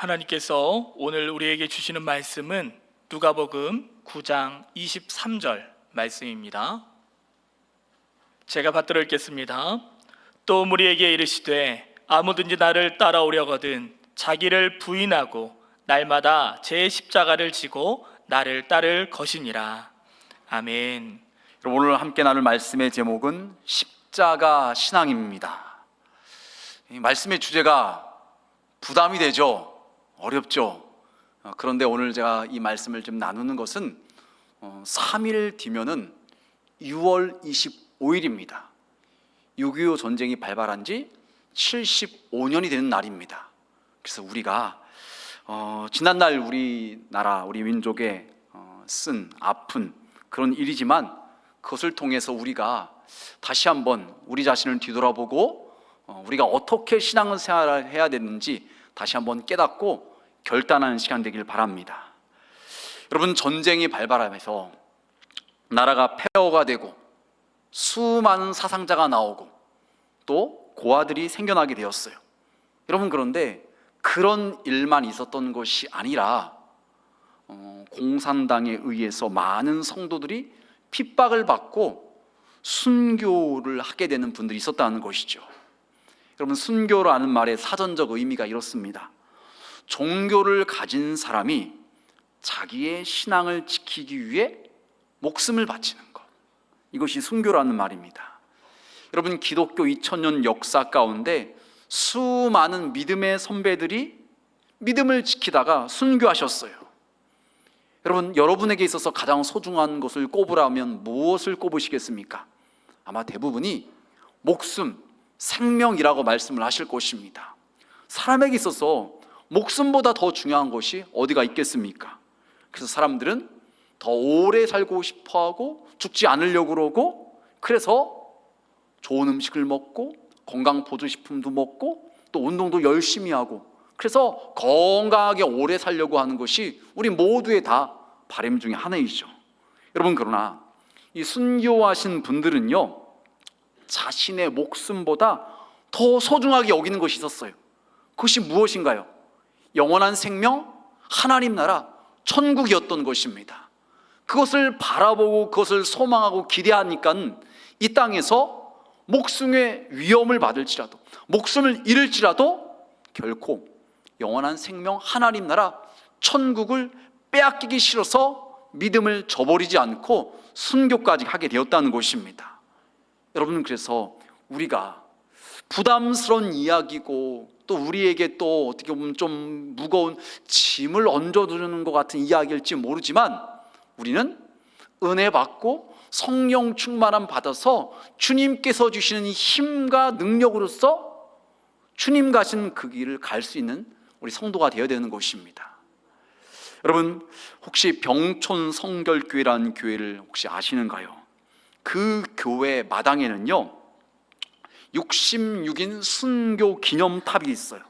하나님께서 오늘 우리에게 주시는 말씀은 누가복음 9장 23절 말씀입니다. 제가 받들어 읽겠습니다. 또 무리에게 이르시되 아무든지 나를 따라오려거든 자기를 부인하고 날마다 제 십자가를 지고 나를 따를 것이니라. 아멘. 오늘 함께 나눌 말씀의 제목은 십자가 신앙입니다. 이 말씀의 주제가 부담이 되죠. 어렵죠. 그런데 오늘 제가 이 말씀을 좀 나누는 것은 3일 뒤면은 6월 25일입니다. 6.25 전쟁이 발발한 지 75년이 되는 날입니다. 그래서 우리가 지난날 우리나라, 우리 민족에 쓴 아픈 그런 일이지만 그것을 통해서 우리가 다시 한번 우리 자신을 뒤돌아보고 우리가 어떻게 신앙생활을 해야 되는지 다시 한번 깨닫고 결단하는 시간 되길 바랍니다. 여러분, 전쟁이 발발하면서 나라가 폐허가 되고 수많은 사상자가 나오고 또 고아들이 생겨나게 되었어요. 여러분, 그런데 그런 일만 있었던 것이 아니라 공산당에 의해서 많은 성도들이 핍박을 받고 순교를 하게 되는 분들이 있었다는 것이죠. 여러분, 순교라는 말의 사전적 의미가 이렇습니다. 종교를 가진 사람이 자기의 신앙을 지키기 위해 목숨을 바치는 것, 이것이 순교라는 말입니다. 여러분, 기독교 2000년 역사 가운데 수많은 믿음의 선배들이 믿음을 지키다가 순교하셨어요. 여러분, 여러분에게 있어서 가장 소중한 것을 꼽으라면 무엇을 꼽으시겠습니까? 아마 대부분이 목숨, 생명이라고 말씀을 하실 것입니다. 사람에게 있어서 목숨보다 더 중요한 것이 어디가 있겠습니까? 그래서 사람들은 더 오래 살고 싶어하고 죽지 않으려고 그러고, 그래서 좋은 음식을 먹고 건강보조식품도 먹고 또 운동도 열심히 하고, 그래서 건강하게 오래 살려고 하는 것이 우리 모두의 다 바람 중에 하나이죠. 여러분, 그러나 이 순교하신 분들은요, 자신의 목숨보다 더 소중하게 여기는 것이 있었어요. 그것이 무엇인가요? 영원한 생명, 하나님 나라, 천국이었던 것입니다. 그것을 바라보고 그것을 소망하고 기대하니까 이 땅에서 목숨의 위험을 받을지라도, 목숨을 잃을지라도 결코 영원한 생명, 하나님 나라, 천국을 빼앗기기 싫어서 믿음을 저버리지 않고 순교까지 하게 되었다는 것입니다. 여러분, 그래서 우리가 부담스러운 이야기고 또 우리에게 또 어떻게 보면 좀 무거운 짐을 얹어두는 것 같은 이야기일지 모르지만, 우리는 은혜 받고 성령 충만함 받아서 주님께서 주시는 힘과 능력으로서 주님 가신 그 길을 갈 수 있는 우리 성도가 되어야 되는 것입니다. 여러분, 혹시 병촌 성결교회라는 교회를 혹시 아시는가요? 그 교회 마당에는요 66인 순교 기념탑이 있어요.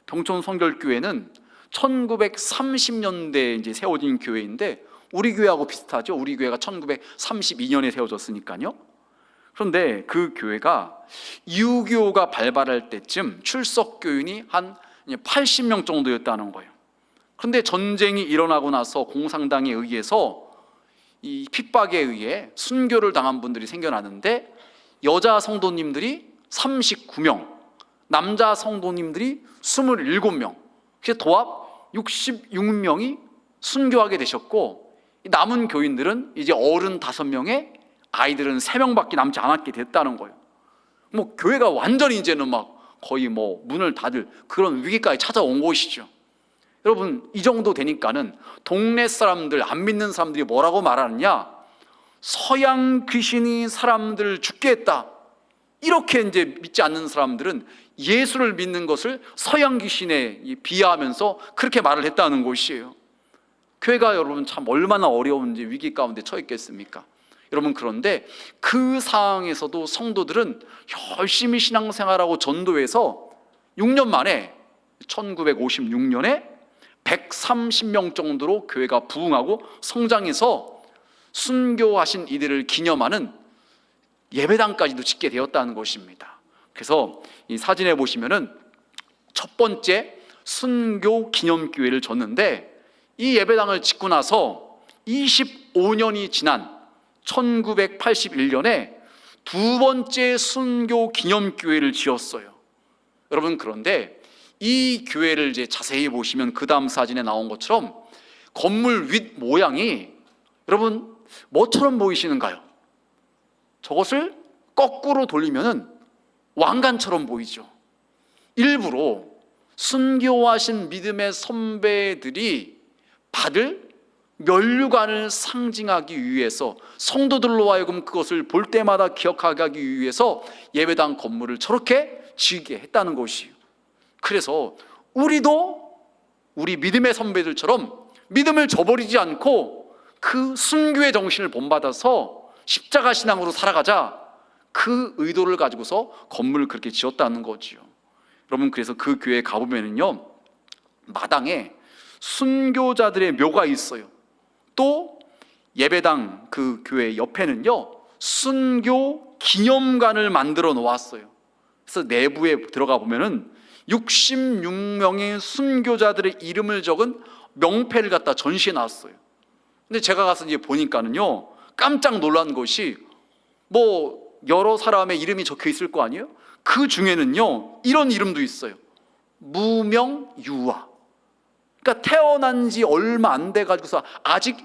병촌 성결교회는 1930년대에 이제 세워진 교회인데 우리 교회하고 비슷하죠. 우리 교회가 1932년에 세워졌으니까요. 그런데 그 교회가 6.25가 발발할 때쯤 출석 교인이 한 80명 정도였다는 거예요. 그런데 전쟁이 일어나고 나서 공산당에 의해서 이 핍박에 의해 순교를 당한 분들이 생겨나는데 여자 성도님들이 39명, 남자 성도님들이 27명, 그래서 도합 66명이 순교하게 되셨고, 남은 교인들은 이제 어른 5명에 아이들은 3명밖에 남지 않았게 됐다는 거예요. 뭐 교회가 완전히 이제는 막 거의 뭐 문을 닫을 그런 위기까지 찾아온 것이죠. 여러분, 이 정도 되니까는 동네 사람들, 안 믿는 사람들이 뭐라고 말하느냐? 서양 귀신이 사람들을 죽게 했다. 이렇게 이제 믿지 않는 사람들은 예수를 믿는 것을 서양 귀신에 비하하면서 그렇게 말을 했다는 것이에요. 교회가 여러분 참 얼마나 어려운지 위기 가운데 처해 있겠습니까? 여러분, 그런데 그 상황에서도 성도들은 열심히 신앙생활하고 전도해서 6년 만에 1956년에 130명 정도로 교회가 부흥하고 성장해서 순교하신 이들을 기념하는 예배당까지도 짓게 되었다는 것입니다. 그래서 이 사진에 보시면은 첫 번째 순교 기념교회를 졌는데, 이 예배당을 짓고 나서 25년이 지난 1981년에 두 번째 순교 기념교회를 지었어요. 여러분, 그런데 이 교회를 이제 자세히 보시면 그 다음 사진에 나온 것처럼 건물 윗 모양이 여러분 뭐처럼 보이시는가요? 저것을 거꾸로 돌리면 왕관처럼 보이죠. 일부러 순교하신 믿음의 선배들이 받을 면류관을 상징하기 위해서, 성도들로 하여금 그것을 볼 때마다 기억하게 하기 위해서 예배당 건물을 저렇게 지게 했다는 것이에요. 그래서 우리도 우리 믿음의 선배들처럼 믿음을 저버리지 않고 그 순교의 정신을 본받아서 십자가 신앙으로 살아가자, 그 의도를 가지고서 건물을 그렇게 지었다는 거지요. 여러분, 그래서 그 교회에 가보면요, 마당에 순교자들의 묘가 있어요. 또 예배당 그 교회 옆에는요, 순교 기념관을 만들어 놓았어요. 그래서 내부에 들어가 보면은 66명의 순교자들의 이름을 적은 명패를 갖다 전시해 놨어요. 근데 제가 가서 이제 보니까는요, 깜짝 놀란 것이, 뭐 여러 사람의 이름이 적혀 있을 거 아니에요? 그 중에는요, 이런 이름도 있어요. 무명유아. 그러니까 태어난 지 얼마 안 돼 가지고서 아직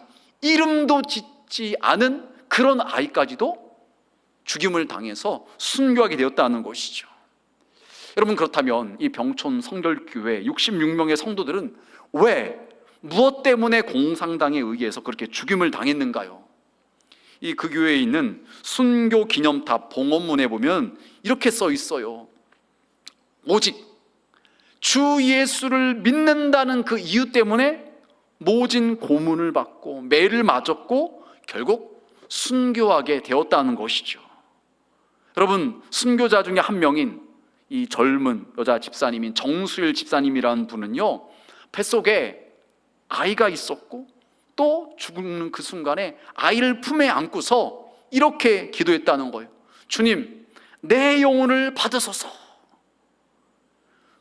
이름도 짓지 않은 그런 아이까지도 죽임을 당해서 순교하게 되었다는 것이죠. 여러분, 그렇다면 이 병촌 성결교회 66명의 성도들은 왜, 무엇 때문에 공산당에 의해서 그렇게 죽임을 당했는가요? 이 그 교회에 있는 순교 기념탑 봉헌문에 보면 이렇게 써 있어요. 오직 주 예수를 믿는다는 그 이유 때문에 모진 고문을 받고 매를 맞았고 결국 순교하게 되었다는 것이죠. 여러분, 순교자 중에 한 명인 이 젊은 여자 집사님인 정수일 집사님이라는 분은요, 뱃속에 아이가 있었고 또 죽는 그 순간에 아이를 품에 안고서 이렇게 기도했다는 거예요. 주님, 내 영혼을 받으소서.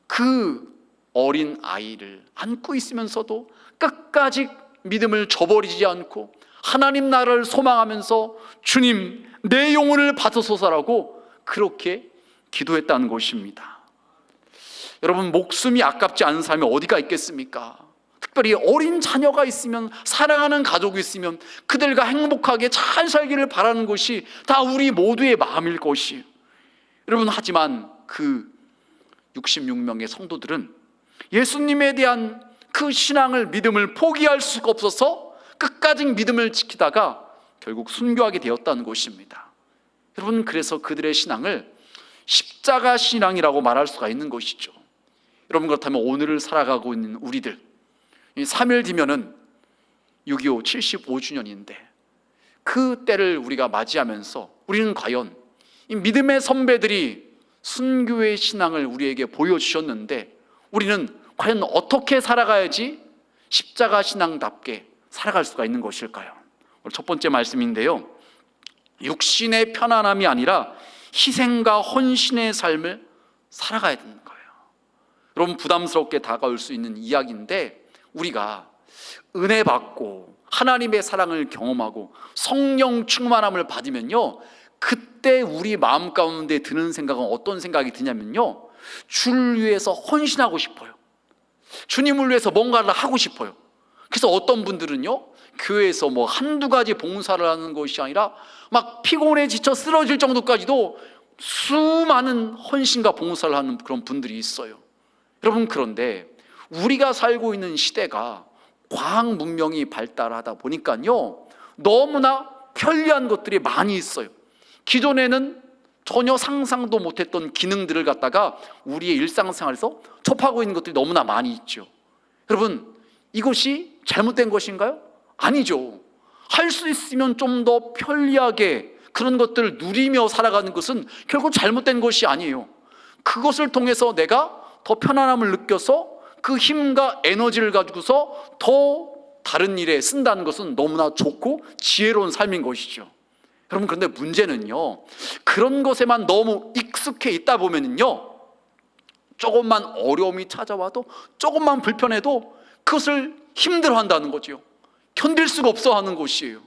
그 어린 아이를 안고 있으면서도 끝까지 믿음을 저버리지 않고 하나님 나라를 소망하면서 주님, 내 영혼을 받으소서라고 그렇게 기도했다는 것입니다. 여러분, 목숨이 아깝지 않은 사람이 어디가 있겠습니까? 특별히 어린 자녀가 있으면, 사랑하는 가족이 있으면 그들과 행복하게 잘 살기를 바라는 것이 다 우리 모두의 마음일 것이에요. 여러분, 하지만 그 66명의 성도들은 예수님에 대한 그 신앙을, 믿음을 포기할 수가 없어서 끝까지 믿음을 지키다가 결국 순교하게 되었다는 것입니다. 여러분, 그래서 그들의 신앙을 십자가 신앙이라고 말할 수가 있는 것이죠. 여러분, 그렇다면 오늘을 살아가고 있는 우리들, 3일 뒤면은 6.25 75주년인데 그 때를 우리가 맞이하면서 우리는 과연 이 믿음의 선배들이 순교의 신앙을 우리에게 보여주셨는데 우리는 과연 어떻게 살아가야지 십자가 신앙답게 살아갈 수가 있는 것일까요? 오늘 첫 번째 말씀인데요, 육신의 편안함이 아니라 희생과 헌신의 삶을 살아가야 되는 거예요. 여러분, 부담스럽게 다가올 수 있는 이야기인데 우리가 은혜 받고 하나님의 사랑을 경험하고 성령 충만함을 받으면요, 그때 우리 마음 가운데 드는 생각은 어떤 생각이 드냐면요, 주를 위해서 헌신하고 싶어요. 주님을 위해서 뭔가를 하고 싶어요. 그래서 어떤 분들은요, 교회에서 뭐 한두 가지 봉사를 하는 것이 아니라 막 피곤해 지쳐 쓰러질 정도까지도 수많은 헌신과 봉사를 하는 그런 분들이 있어요. 여러분, 그런데 우리가 살고 있는 시대가 과학 문명이 발달하다 보니까요, 너무나 편리한 것들이 많이 있어요. 기존에는 전혀 상상도 못했던 기능들을 갖다가 우리의 일상생활에서 접하고 있는 것들이 너무나 많이 있죠. 여러분, 이것이 잘못된 것인가요? 아니죠. 할 수 있으면 좀 더 편리하게 그런 것들을 누리며 살아가는 것은 결국 잘못된 것이 아니에요. 그것을 통해서 내가 더 편안함을 느껴서 그 힘과 에너지를 가지고서 더 다른 일에 쓴다는 것은 너무나 좋고 지혜로운 삶인 것이죠. 여러분, 그런데 문제는요, 그런 것에만 너무 익숙해 있다 보면요, 조금만 어려움이 찾아와도, 조금만 불편해도 그것을 힘들어한다는 거죠. 견딜 수가 없어 하는 것이에요.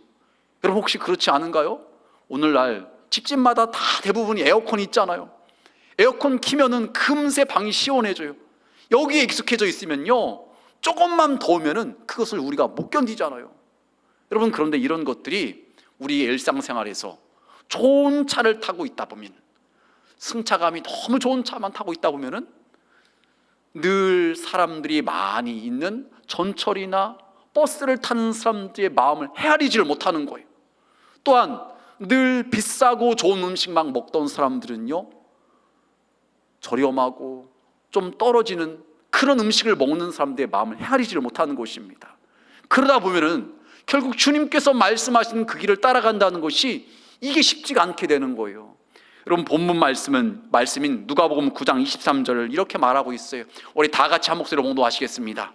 여러분 혹시 그렇지 않은가요? 오늘날 집집마다 다 대부분 에어컨이 있잖아요. 에어컨 키면은 금세 방이 시원해져요. 여기에 익숙해져 있으면요, 조금만 더우면은 그것을 우리가 못 견디잖아요. 여러분 그런데 이런 것들이 우리 일상생활에서 좋은 차를 타고 있다 보면, 승차감이 너무 좋은 차만 타고 있다 보면은 늘 사람들이 많이 있는 전철이나 버스를 타는 사람들의 마음을 헤아리지를 못하는 거예요. 또한 늘 비싸고 좋은 음식만 먹던 사람들은요, 저렴하고 좀 떨어지는 그런 음식을 먹는 사람들의 마음을 헤아리지를 못하는 것입니다. 그러다 보면은 결국 주님께서 말씀하신 그 길을 따라간다는 것이 이게 쉽지가 않게 되는 거예요. 여러분 본문 말씀인 누가복음 9장 23절을 이렇게 말하고 있어요. 우리 다 같이 한 목소리로 봉독하시겠습니다.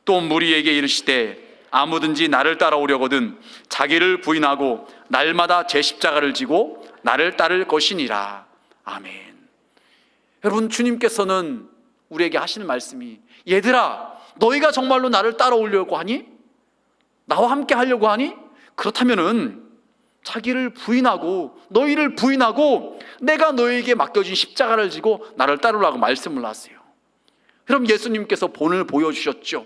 또 무리에게 이르시되 아무든지 나를 따라오려거든 자기를 부인하고 날마다 제 십자가를 지고 나를 따를 것이니라. 아멘. 여러분 주님께서는 우리에게 하시는 말씀이, 얘들아 너희가 정말로 나를 따라오려고 하니? 나와 함께 하려고 하니? 그렇다면은 자기를 부인하고 너희를 부인하고 내가 너희에게 맡겨진 십자가를 지고 나를 따르라고 말씀을 하세요. 그럼 예수님께서 본을 보여주셨죠.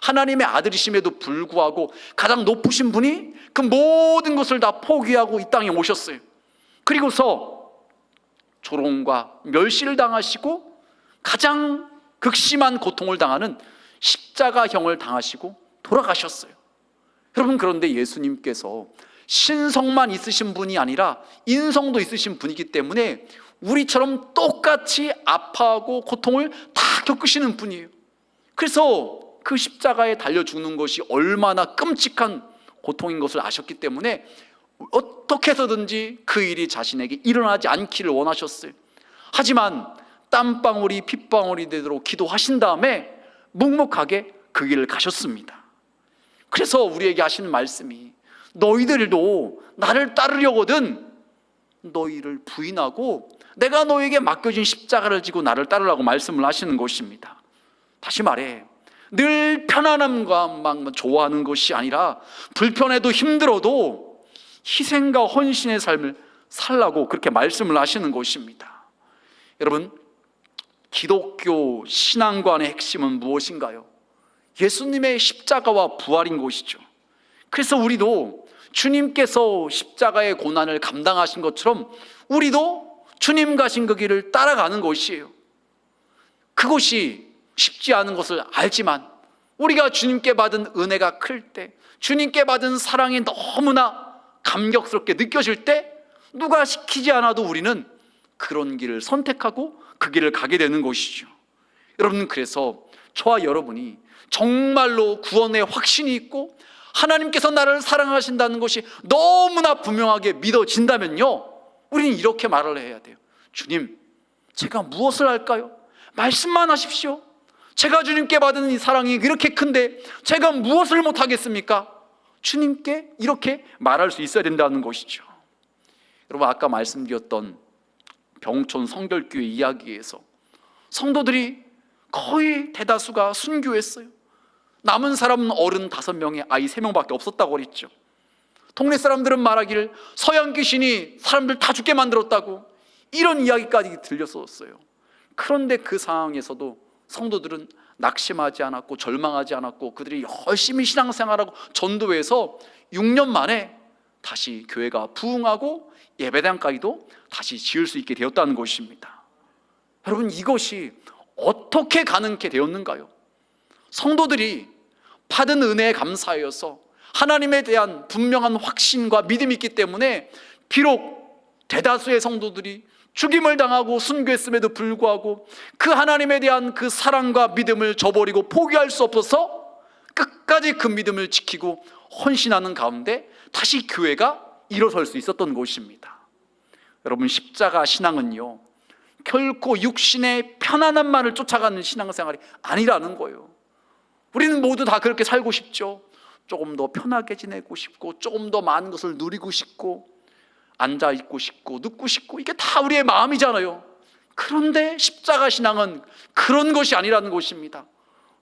하나님의 아들이심에도 불구하고 가장 높으신 분이 그 모든 것을 다 포기하고 이 땅에 오셨어요. 그리고서 조롱과 멸시를 당하시고 가장 극심한 고통을 당하는 십자가형을 당하시고 돌아가셨어요. 여러분 그런데 예수님께서 신성만 있으신 분이 아니라 인성도 있으신 분이기 때문에 우리처럼 똑같이 아파하고 고통을 다 겪으시는 분이에요. 그래서 그 십자가에 달려 죽는 것이 얼마나 끔찍한 고통인 것을 아셨기 때문에 어떻게 해서든지 그 일이 자신에게 일어나지 않기를 원하셨어요. 하지만 땀방울이 핏방울이 되도록 기도하신 다음에 묵묵하게 그 길을 가셨습니다. 그래서 우리에게 하시는 말씀이, 너희들도 나를 따르려거든 너희를 부인하고 내가 너에게 맡겨진 십자가를 지고 나를 따르라고 말씀을 하시는 것입니다. 다시 말해, 늘 편안함만 좋아하는 것이 아니라 불편해도 힘들어도 희생과 헌신의 삶을 살라고 그렇게 말씀을 하시는 것입니다. 여러분 기독교 신앙관의 핵심은 무엇인가요? 예수님의 십자가와 부활인 것이죠. 그래서 우리도 주님께서 십자가의 고난을 감당하신 것처럼 우리도 주님 가신 그 길을 따라가는 것이에요. 그것이 쉽지 않은 것을 알지만 우리가 주님께 받은 은혜가 클 때, 주님께 받은 사랑이 너무나 감격스럽게 느껴질 때 누가 시키지 않아도 우리는 그런 길을 선택하고 그 길을 가게 되는 것이죠. 여러분 그래서 저와 여러분이 정말로 구원의 확신이 있고 하나님께서 나를 사랑하신다는 것이 너무나 분명하게 믿어진다면요, 우리는 이렇게 말을 해야 돼요. 주님, 제가 무엇을 할까요? 말씀만 하십시오. 제가 주님께 받은 이 사랑이 이렇게 큰데 제가 무엇을 못하겠습니까? 주님께 이렇게 말할 수 있어야 된다는 것이죠. 여러분 아까 말씀드렸던 병촌 성결교회 이야기에서 성도들이 거의 대다수가 순교했어요. 남은 사람은 어른 5명에 아이 3명밖에 없었다고 그랬죠. 동네 사람들은 말하기를 서양 귀신이 사람들 다 죽게 만들었다고, 이런 이야기까지 들렸었어요. 그런데 그 상황에서도 성도들은 낙심하지 않았고 절망하지 않았고 그들이 열심히 신앙생활하고 전도해서 6년 만에 다시 교회가 부흥하고 예배당까지도 다시 지을 수 있게 되었다는 것입니다. 여러분 이것이 어떻게 가능케 되었는가요? 성도들이 받은 은혜에 감사하여서 하나님에 대한 분명한 확신과 믿음이 있기 때문에 비록 대다수의 성도들이 죽임을 당하고 순교했음에도 불구하고 그 하나님에 대한 그 사랑과 믿음을 저버리고 포기할 수 없어서 끝까지 그 믿음을 지키고 헌신하는 가운데 다시 교회가 일어설 수 있었던 것입니다. 여러분 십자가 신앙은요 결코 육신의 편안함만을 쫓아가는 신앙생활이 아니라는 거예요. 우리는 모두 다 그렇게 살고 싶죠. 조금 더 편하게 지내고 싶고 조금 더 많은 것을 누리고 싶고 앉아 있고 싶고 눕고 싶고, 이게 다 우리의 마음이잖아요. 그런데 십자가 신앙은 그런 것이 아니라는 것입니다.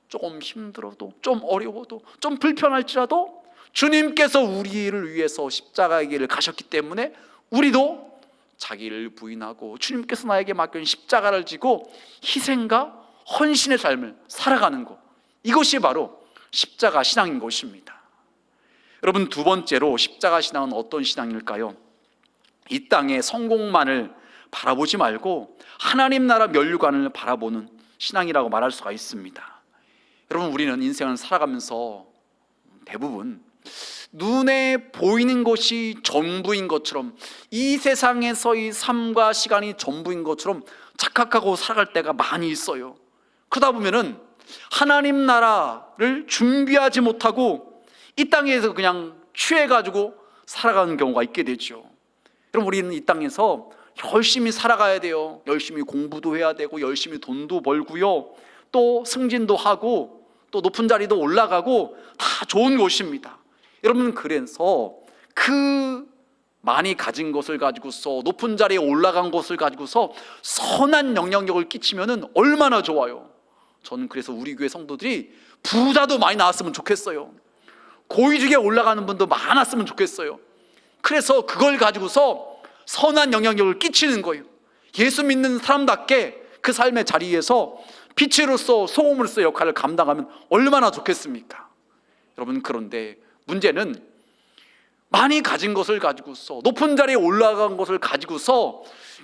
조금 힘들어도, 좀 어려워도, 좀 불편할지라도 주님께서 우리를 위해서 십자가의 길을 가셨기 때문에 우리도 자기를 부인하고 주님께서 나에게 맡긴 십자가를 지고 희생과 헌신의 삶을 살아가는 것, 이것이 바로 십자가 신앙인 것입니다. 여러분, 두 번째로 십자가 신앙은 어떤 신앙일까요? 이 땅의 성공만을 바라보지 말고 하나님 나라 면류관을 바라보는 신앙이라고 말할 수가 있습니다. 여러분, 우리는 인생을 살아가면서 대부분 눈에 보이는 것이 전부인 것처럼, 이 세상에서의 삶과 시간이 전부인 것처럼 착각하고 살아갈 때가 많이 있어요. 그러다 보면은 하나님 나라를 준비하지 못하고 이 땅에서 그냥 취해가지고 살아가는 경우가 있게 되죠. 여러분, 우리는 이 땅에서 열심히 살아가야 돼요. 열심히 공부도 해야 되고, 열심히 돈도 벌고요, 또 승진도 하고, 또 높은 자리도 올라가고, 다 좋은 것입니다. 여러분, 그래서 그 많이 가진 것을 가지고서, 높은 자리에 올라간 것을 가지고서 선한 영향력을 끼치면은 얼마나 좋아요. 저는 그래서 우리 교회 성도들이 부자도 많이 나왔으면 좋겠어요. 고위직에 올라가는 분도 많았으면 좋겠어요. 그래서 그걸 가지고서 선한 영향력을 끼치는 거예요. 예수 믿는 사람답게 그 삶의 자리에서 빛으로서, 소금으로서 역할을 감당하면 얼마나 좋겠습니까? 여러분, 그런데 문제는 많이 가진 것을 가지고서, 높은 자리에 올라간 것을 가지고서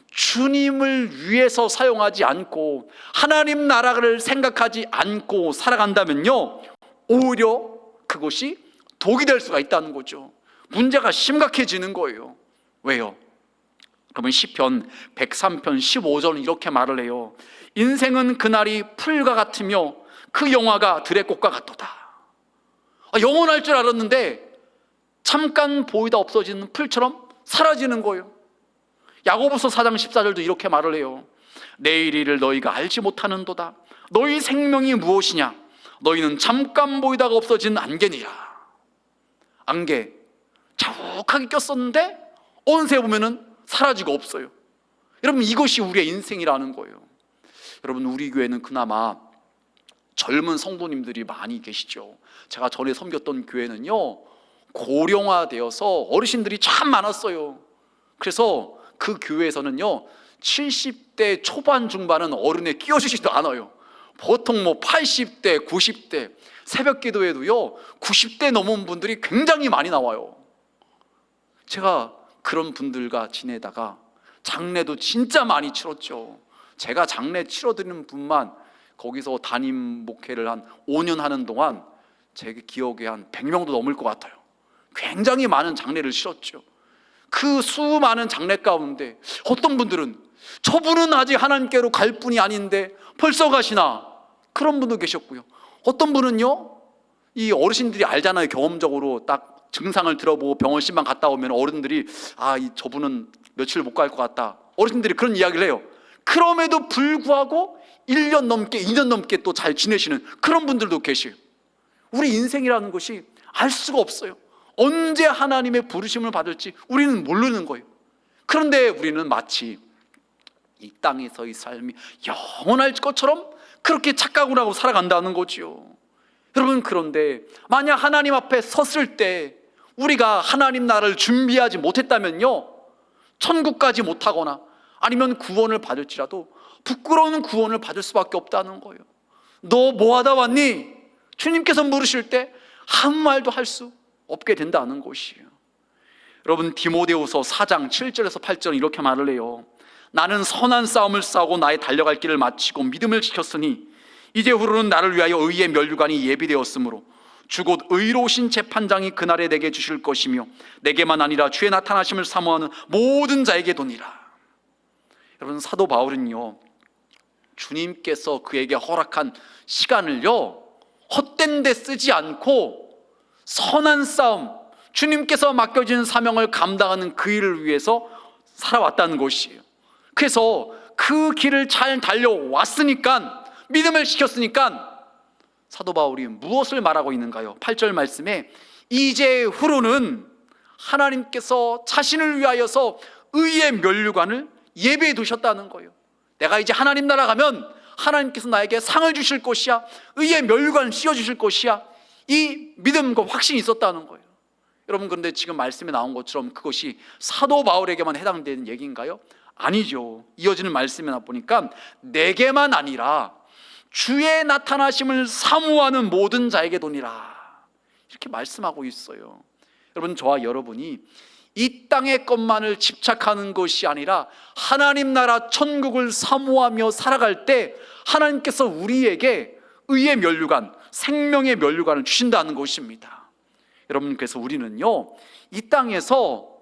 주님을 위해서 사용하지 않고 하나님 나라를 생각하지 않고 살아간다면요, 오히려 그것이 독이 될 수가 있다는 거죠. 문제가 심각해지는 거예요. 왜요? 그러면 시편 103편 15절은 이렇게 말을 해요. 인생은 그날이 풀과 같으며 그 영화가 들의 꽃과 같도다. 영원할 줄 알았는데 잠깐 보이다 없어지는 풀처럼 사라지는 거예요. 야고보서 4장 14절도 이렇게 말을 해요. 내일 일을 너희가 알지 못하는도다. 너희 생명이 무엇이냐? 너희는 잠깐 보이다가 없어지는 안개니라. 안개 자욱하게 꼈었는데 어느새 보면은 사라지고 없어요. 여러분, 이것이 우리의 인생이라는 거예요. 여러분, 우리 교회는 그나마 젊은 성도님들이 많이 계시죠. 제가 전에 섬겼던 교회는요, 고령화되어서 어르신들이 참 많았어요. 그래서 그 교회에서는요, 70대 초반 중반은 어른에 끼워주지도 않아요. 보통 80대, 90대, 새벽 기도에도요 90대 넘은 분들이 굉장히 많이 나와요. 제가 그런 분들과 지내다가 장례도 진짜 많이 치렀죠. 제가 장례 치러드리는 분만 거기서 담임 목회를 한 5년 하는 동안 제 기억에 한 100명도 넘을 것 같아요. 굉장히 많은 장례를 치렀죠. 그 수많은 장례 가운데 어떤 분들은 저분은 아직 하나님께로 갈 분이 아닌데 벌써 가시나, 그런 분도 계셨고요. 어떤 분은요, 이 어르신들이 알잖아요. 경험적으로 딱 증상을 들어보고 병원실만 갔다 오면 어른들이 저분은 며칠 못 갈 것 같다, 어르신들이 그런 이야기를 해요. 그럼에도 불구하고 1년 넘게 2년 넘게 또 잘 지내시는 그런 분들도 계세요. 우리 인생이라는 것이 알 수가 없어요. 언제 하나님의 부르심을 받을지 우리는 모르는 거예요. 그런데 우리는 마치 이 땅에서의 삶이 영원할 것처럼 그렇게 착각을 하고 살아간다는 거죠. 여러분, 그런데 만약 하나님 앞에 섰을 때 우리가 하나님 나라를 준비하지 못했다면요, 천국까지 못하거나 아니면 구원을 받을지라도 부끄러운 구원을 받을 수밖에 없다는 거예요. 너 뭐하다 왔니? 주님께서 물으실 때 아무 말도 할 수 없게 된다는 것이에요. 여러분, 디모데후서 4장 7절에서 8절은 이렇게 말을 해요. 나는 선한 싸움을 싸우고 나의 달려갈 길을 마치고 믿음을 지켰으니 이제후로는 나를 위하여 의의 면류관이 예비되었으므로 주 곧 의로우신 재판장이 그날에 내게 주실 것이며 내게만 아니라 주의 나타나심을 사모하는 모든 자에게 도니라. 여러분, 사도 바울은요, 주님께서 그에게 허락한 시간을요 헛된 데 쓰지 않고 선한 싸움, 주님께서 맡겨진 사명을 감당하는 그 일을 위해서 살아왔다는 것이에요. 그래서 그 길을 잘 달려왔으니까, 믿음을 지켰으니까 사도 바울이 무엇을 말하고 있는가요? 8절 말씀에 이제 후로는 하나님께서 자신을 위하여서 의의 면류관을 예배해 두셨다는 거예요. 내가 이제 하나님 나라 가면 하나님께서 나에게 상을 주실 것이야, 의의 면류관을 씌워주실 것이야, 이 믿음과 확신이 있었다는 거예요. 여러분, 그런데 지금 말씀에 나온 것처럼 그것이 사도 바울에게만 해당되는 얘기인가요? 아니죠. 이어지는 말씀에 보니까 내게만 아니라 주의 나타나심을 사모하는 모든 자에게 도니라, 이렇게 말씀하고 있어요. 여러분, 저와 여러분이 이 땅의 것만을 집착하는 것이 아니라 하나님 나라 천국을 사모하며 살아갈 때 하나님께서 우리에게 의의 면류관, 생명의 면류관을 주신다는 것입니다. 여러분, 그래서 우리는요, 이 땅에서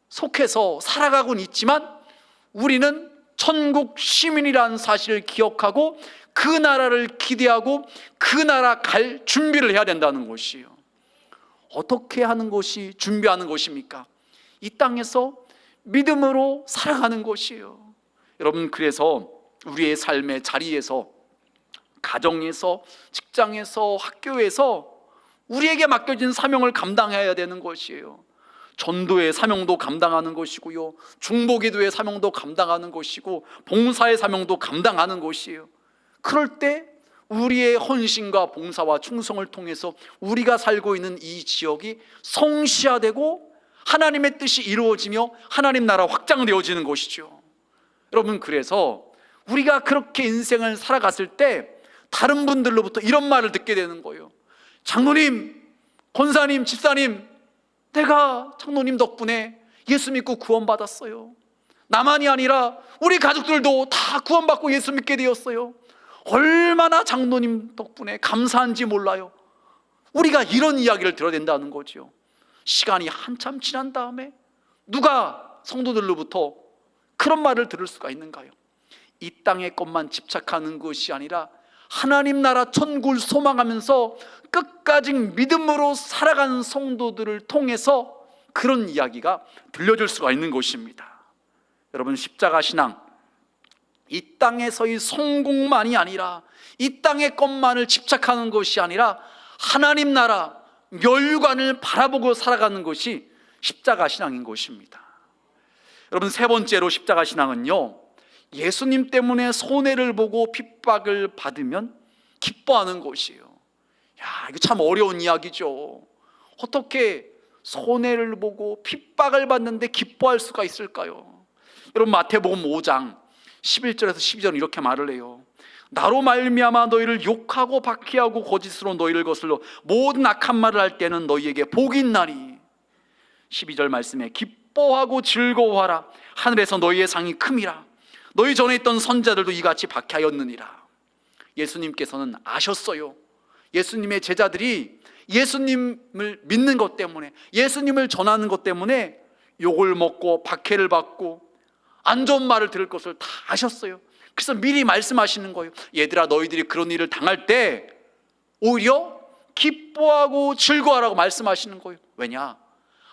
속해서 살아가고는 있지만 우리는 천국 시민이라는 사실을 기억하고 그 나라를 기대하고 그 나라 갈 준비를 해야 된다는 것이에요. 어떻게 하는 것이 준비하는 것입니까? 이 땅에서 믿음으로 살아가는 것이에요. 여러분, 그래서 우리의 삶의 자리에서, 가정에서, 직장에서, 학교에서 우리에게 맡겨진 사명을 감당해야 되는 것이에요. 전도의 사명도 감당하는 것이고요, 중보기도의 사명도 감당하는 것이고, 봉사의 사명도 감당하는 것이에요. 그럴 때 우리의 헌신과 봉사와 충성을 통해서 우리가 살고 있는 이 지역이 성시화되고 하나님의 뜻이 이루어지며 하나님 나라 확장되어지는 것이죠. 여러분, 그래서 우리가 그렇게 인생을 살아갔을 때 다른 분들로부터 이런 말을 듣게 되는 거예요. 장로님, 권사님, 집사님, 내가 장로님 덕분에 예수 믿고 구원받았어요. 나만이 아니라 우리 가족들도 다 구원받고 예수 믿게 되었어요. 얼마나 장로님 덕분에 감사한지 몰라요. 우리가 이런 이야기를 들어야 된다는 거죠. 시간이 한참 지난 다음에 누가 성도들로부터 그런 말을 들을 수가 있는가요? 이 땅의 것만 집착하는 것이 아니라 하나님 나라 천국을 소망하면서 끝까지 믿음으로 살아가는 성도들을 통해서 그런 이야기가 들려줄 수가 있는 것입니다. 여러분, 십자가 신앙, 이 땅에서의 성공만이 아니라 이 땅의 것만을 집착하는 것이 아니라 하나님 나라 면류관을 바라보고 살아가는 것이 십자가 신앙인 것입니다. 여러분, 세 번째로 십자가 신앙은요, 예수님 때문에 손해를 보고 핍박을 받으면 기뻐하는 것이에요. 야, 이거 참 어려운 이야기죠. 어떻게 손해를 보고 핍박을 받는데 기뻐할 수가 있을까요? 여러분, 마태복음 5장 11절에서 12절은 이렇게 말을 해요. 나로 말미암아 너희를 욕하고 박해하고 거짓으로 너희를 거슬러 모든 악한 말을 할 때는 너희에게 복이 있나니. 12절 말씀에 기뻐하고 즐거워하라, 하늘에서 너희의 상이 큼이라. 너희 전에 있던 선자들도 이같이 박해하였느니라. 예수님께서는 아셨어요. 예수님의 제자들이 예수님을 믿는 것 때문에, 예수님을 전하는 것 때문에 욕을 먹고 박해를 받고 안 좋은 말을 들을 것을 다 아셨어요. 그래서 미리 말씀하시는 거예요. 얘들아, 너희들이 그런 일을 당할 때 오히려 기뻐하고 즐거워하라고 말씀하시는 거예요. 왜냐?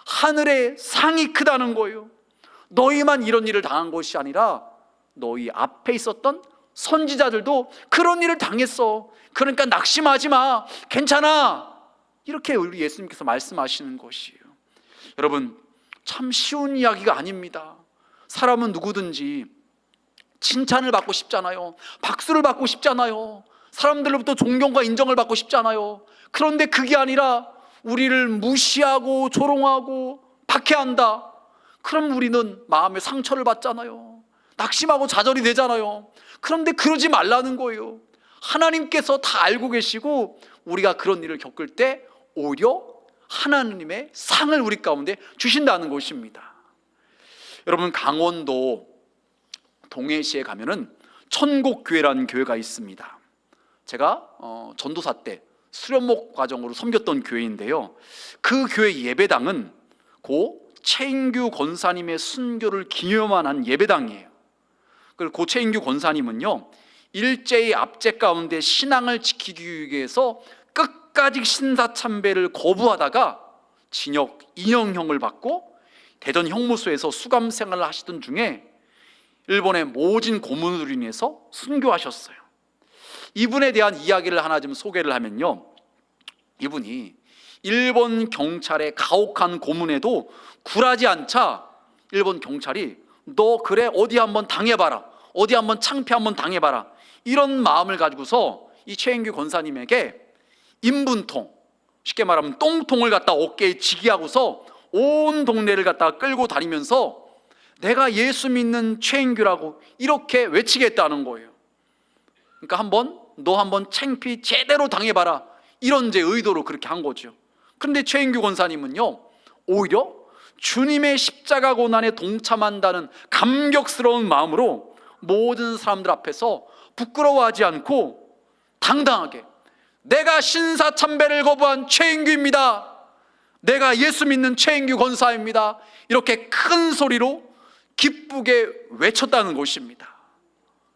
하늘의 상이 크다는 거예요. 너희만 이런 일을 당한 것이 아니라 너희 앞에 있었던 선지자들도 그런 일을 당했어. 그러니까 낙심하지 마, 괜찮아, 이렇게 우리 예수님께서 말씀하시는 것이에요. 여러분, 참 쉬운 이야기가 아닙니다. 사람은 누구든지 칭찬을 받고 싶잖아요. 박수를 받고 싶잖아요. 사람들로부터 존경과 인정을 받고 싶잖아요. 그런데 그게 아니라 우리를 무시하고 조롱하고 박해한다. 그럼 우리는 마음에 상처를 받잖아요. 낙심하고 좌절이 되잖아요. 그런데 그러지 말라는 거예요. 하나님께서 다 알고 계시고 우리가 그런 일을 겪을 때 오히려 하나님의 상을 우리 가운데 주신다는 것입니다. 여러분, 강원도 동해시에 가면은 천곡교회라는 교회가 있습니다. 제가 전도사 때 수련목 과정으로 섬겼던 교회인데요, 그 교회 예배당은 고 최인규 권사님의 순교를 기념한 예배당이에요. 그리고 고 최인규 권사님은요, 일제의 압제 가운데 신앙을 지키기 위해서 끝까지 신사참배를 거부하다가 징역 2년형을 받고 대전 형무소에서 수감 생활을 하시던 중에 일본의 모진 고문으로 인해서 순교하셨어요. 이분에 대한 이야기를 하나 좀 소개를 하면요, 이분이 일본 경찰의 가혹한 고문에도 굴하지 않자 일본 경찰이 너 그래 어디 한번 당해봐라, 어디 한번 창피 한번 당해봐라, 이런 마음을 가지고서 이 최인규 권사님에게 인분통, 쉽게 말하면 똥통을 갖다 어깨에 지게 하고서 온 동네를 갖다가 끌고 다니면서 내가 예수 믿는 최인규라고 이렇게 외치겠다는 거예요. 그러니까 너 한번 창피 제대로 당해봐라, 이런 제 의도로 그렇게 한 거죠. 그런데 최인규 권사님은요, 오히려 주님의 십자가 고난에 동참한다는 감격스러운 마음으로 모든 사람들 앞에서 부끄러워하지 않고 당당하게 내가 신사참배를 거부한 최인규입니다, 내가 예수 믿는 최인규 권사입니다, 이렇게 큰 소리로 기쁘게 외쳤다는 것입니다.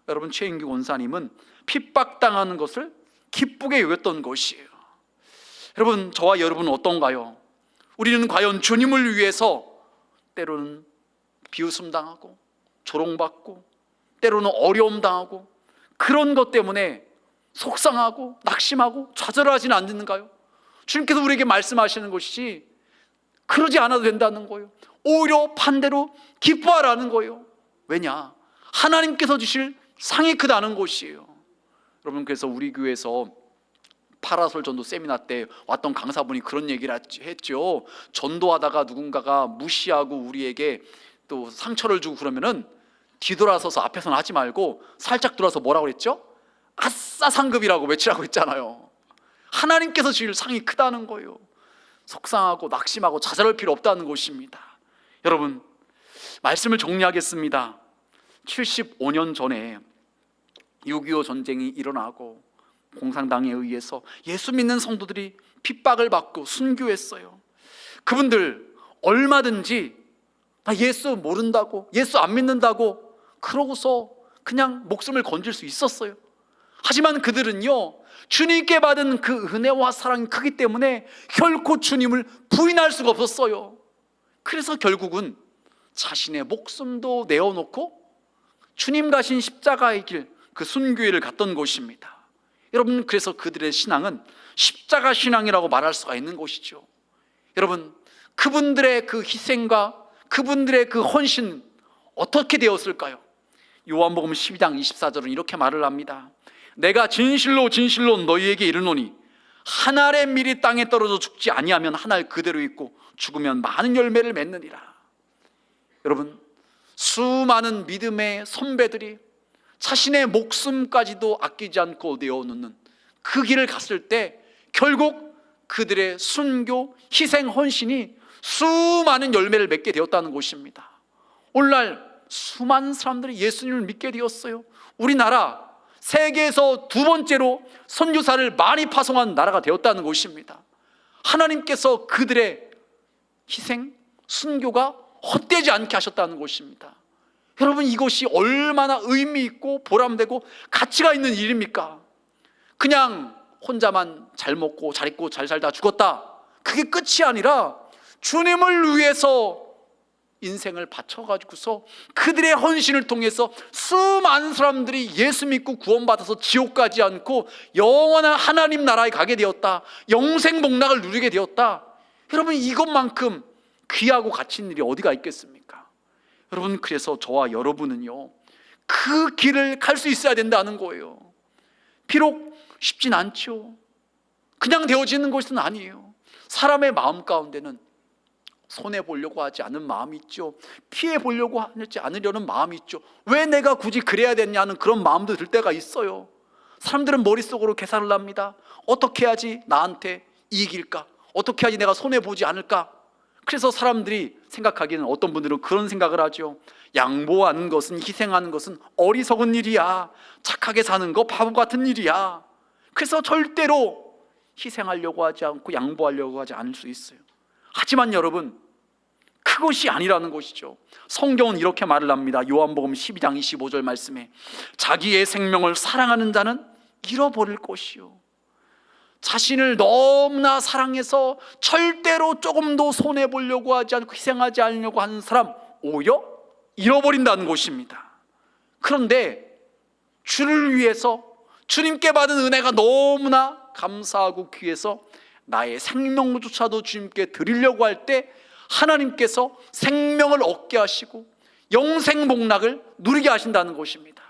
여러분, 최인규 권사님은 핍박당하는 것을 기쁘게 여겼던 것이에요. 여러분, 저와 여러분은 어떤가요? 우리는 과연 주님을 위해서 때로는 비웃음 당하고 조롱받고 때로는 어려움 당하고 그런 것 때문에 속상하고 낙심하고 좌절하지는 않는가요? 주님께서 우리에게 말씀하시는 것이지 그러지 않아도 된다는 거예요. 오히려 반대로 기뻐하라는 거예요. 왜냐? 하나님께서 주실 상이 크다는 것이에요. 여러분, 그래서 우리 교회에서 파라솔 전도 세미나 때 왔던 강사분이 그런 얘기를 했죠. 전도하다가 누군가가 무시하고 우리에게 또 상처를 주고 그러면은 뒤돌아서서 앞에서는 하지 말고 살짝 돌아서 뭐라고 그랬죠? 아싸 상급이라고 외치라고 했잖아요. 하나님께서 주실 상이 크다는 거예요. 속상하고 낙심하고 좌절할 필요 없다는 것입니다. 여러분, 말씀을 정리하겠습니다. 75년 전에 6.25 전쟁이 일어나고 공산당에 의해서 예수 믿는 성도들이 핍박을 받고 순교했어요. 그분들 얼마든지 나 예수 모른다고, 예수 안 믿는다고 그러고서 그냥 목숨을 건질 수 있었어요. 하지만 그들은요, 주님께 받은 그 은혜와 사랑이 크기 때문에 결코 주님을 부인할 수가 없었어요. 그래서 결국은 자신의 목숨도 내어놓고 주님 가신 십자가의 길, 그 순교회를 갔던 것입니다. 여러분, 그래서 그들의 신앙은 십자가 신앙이라고 말할 수가 있는 것이죠. 여러분, 그분들의 그 희생과 그분들의 그 헌신 어떻게 되었을까요? 요한복음 12장 24절은 이렇게 말을 합니다. 내가 진실로 진실로 너희에게 이르노니 한 알의 밀이 땅에 떨어져 죽지 아니하면 한 알 그대로 있고 죽으면 많은 열매를 맺느니라. 여러분, 수많은 믿음의 선배들이 자신의 목숨까지도 아끼지 않고 내어놓는 그 길을 갔을 때 결국 그들의 순교, 희생, 헌신이 수많은 열매를 맺게 되었다는 것입니다. 오늘날 수많은 사람들이 예수님을 믿게 되었어요. 우리나라 세계에서 두 번째로 선교사를 많이 파송한 나라가 되었다는 것입니다. 하나님께서 그들의 희생, 순교가 헛되지 않게 하셨다는 것입니다. 여러분, 이것이 얼마나 의미 있고 보람되고 가치가 있는 일입니까? 그냥 혼자만 잘 먹고 잘 입고 잘 살다 죽었다, 그게 끝이 아니라 주님을 위해서 인생을 바쳐가지고서 그들의 헌신을 통해서 수많은 사람들이 예수 믿고 구원받아서 지옥 가지 않고 영원한 하나님 나라에 가게 되었다, 영생 복락을 누리게 되었다. 여러분, 이것만큼 귀하고 가치 있는 일이 어디가 있겠습니까? 여러분, 그래서 저와 여러분은요, 그 길을 갈 수 있어야 된다는 거예요. 비록 쉽진 않죠. 그냥 되어지는 것은 아니에요. 사람의 마음 가운데는 손해보려고 하지 않은 마음이 있죠. 피해보려고 하지 않으려는 마음이 있죠. 왜 내가 굳이 그래야 되냐는 그런 마음도 들 때가 있어요. 사람들은 머릿속으로 계산을 합니다. 어떻게 해야지 나한테 이익일까? 어떻게 해야지 내가 손해보지 않을까? 그래서 사람들이 생각하기에는 어떤 분들은 그런 생각을 하죠. 양보하는 것은, 희생하는 것은 어리석은 일이야. 착하게 사는 거 바보 같은 일이야. 그래서 절대로 희생하려고 하지 않고 양보하려고 하지 않을 수 있어요. 하지만 여러분, 그것이 아니라는 것이죠. 성경은 이렇게 말을 합니다. 요한복음 12장 25절 말씀에 자기의 생명을 사랑하는 자는 잃어버릴 것이요, 자신을 너무나 사랑해서 절대로 조금도 손해보려고 하지 않고 희생하지 않으려고 하는 사람 오히려 잃어버린다는 것입니다. 그런데 주를 위해서, 주님께 받은 은혜가 너무나 감사하고 귀해서 나의 생명조차도 주님께 드리려고 할 때 하나님께서 생명을 얻게 하시고 영생 복락을 누리게 하신다는 것입니다.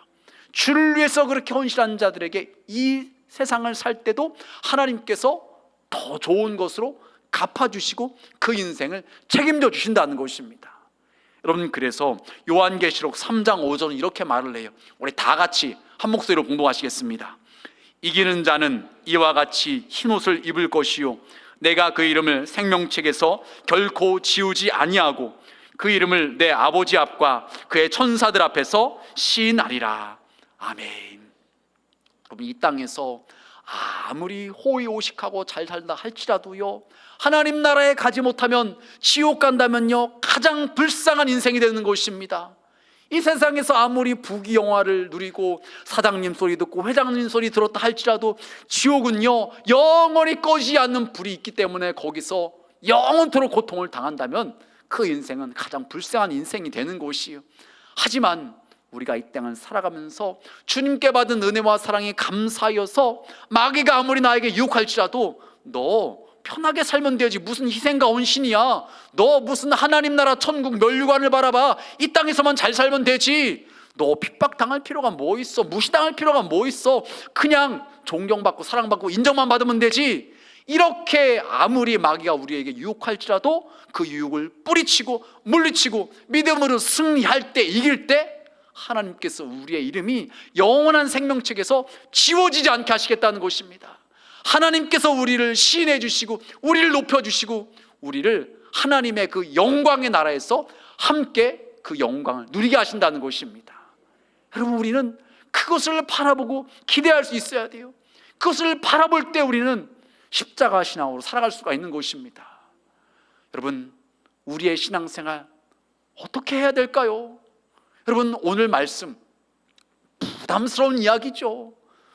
주를 위해서 그렇게 헌신한 자들에게 이 세상을 살 때도 하나님께서 더 좋은 것으로 갚아주시고 그 인생을 책임져 주신다는 것입니다. 여러분, 그래서 요한계시록 3장 5절은 이렇게 말을 해요. 우리 다 같이 한 목소리로 봉독하시겠습니다. 이기는 자는 이와 같이 흰옷을 입을 것이요 내가 그 이름을 생명책에서 결코 지우지 아니하고 그 이름을 내 아버지 앞과 그의 천사들 앞에서 시인하리라. 아멘. 여러분, 이 땅에서 아무리 호의호식하고 잘 살다 할지라도요, 하나님 나라에 가지 못하면 지옥 간다면요 가장 불쌍한 인생이 되는 것입니다. 이 세상에서 아무리 부귀영화를 누리고 사장님 소리 듣고 회장님 소리 들었다 할지라도 지옥은요 영원히 꺼지지 않는 불이 있기 때문에 거기서 영원토록 고통을 당한다면 그 인생은 가장 불쌍한 인생이 되는 것이에요. 하지만 우리가 이 땅을 살아가면서 주님께 받은 은혜와 사랑이 감사여서 마귀가 아무리 나에게 유혹할지라도 너 편하게 살면 되지, 무슨 희생과 헌신이야, 너 무슨 하나님 나라 천국 면류관을 바라봐, 이 땅에서만 잘 살면 되지, 너 핍박당할 필요가 뭐 있어, 무시당할 필요가 뭐 있어, 그냥 존경받고 사랑받고 인정만 받으면 되지, 이렇게 아무리 마귀가 우리에게 유혹할지라도 그 유혹을 뿌리치고 물리치고 믿음으로 승리할 때, 이길 때 하나님께서 우리의 이름이 영원한 생명책에서 지워지지 않게 하시겠다는 것입니다. 하나님께서 우리를 시인해 주시고 우리를 높여 주시고 우리를 하나님의 그 영광의 나라에서 함께 그 영광을 누리게 하신다는 것입니다. 여러분, 우리는 그것을 바라보고 기대할 수 있어야 돼요. 그것을 바라볼 때 우리는 십자가 신앙으로 살아갈 수가 있는 것입니다. 여러분, 우리의 신앙생활 어떻게 해야 될까요? 여러분, 오늘 말씀 부담스러운 이야기죠.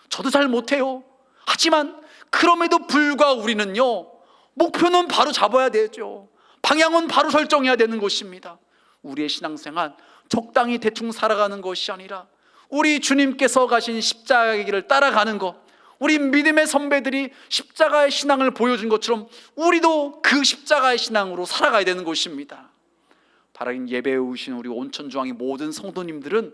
저도 잘 못해요. 하지만 그럼에도 불구하고 우리는요 목표는 바로 잡아야 되죠. 방향은 바로 설정해야 되는 것입니다. 우리의 신앙생활 적당히 대충 살아가는 것이 아니라 우리 주님께서 가신 십자가의 길을 따라가는 것, 우리 믿음의 선배들이 십자가의 신앙을 보여준 것처럼 우리도 그 십자가의 신앙으로 살아가야 되는 것입니다. 바라긴 예배에 오신 우리 온천중앙의 모든 성도님들은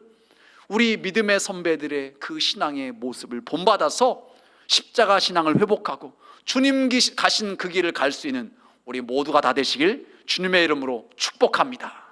우리 믿음의 선배들의 그 신앙의 모습을 본받아서 십자가 신앙을 회복하고 주님 가신 그 길을 갈 수 있는 우리 모두가 다 되시길 주님의 이름으로 축복합니다.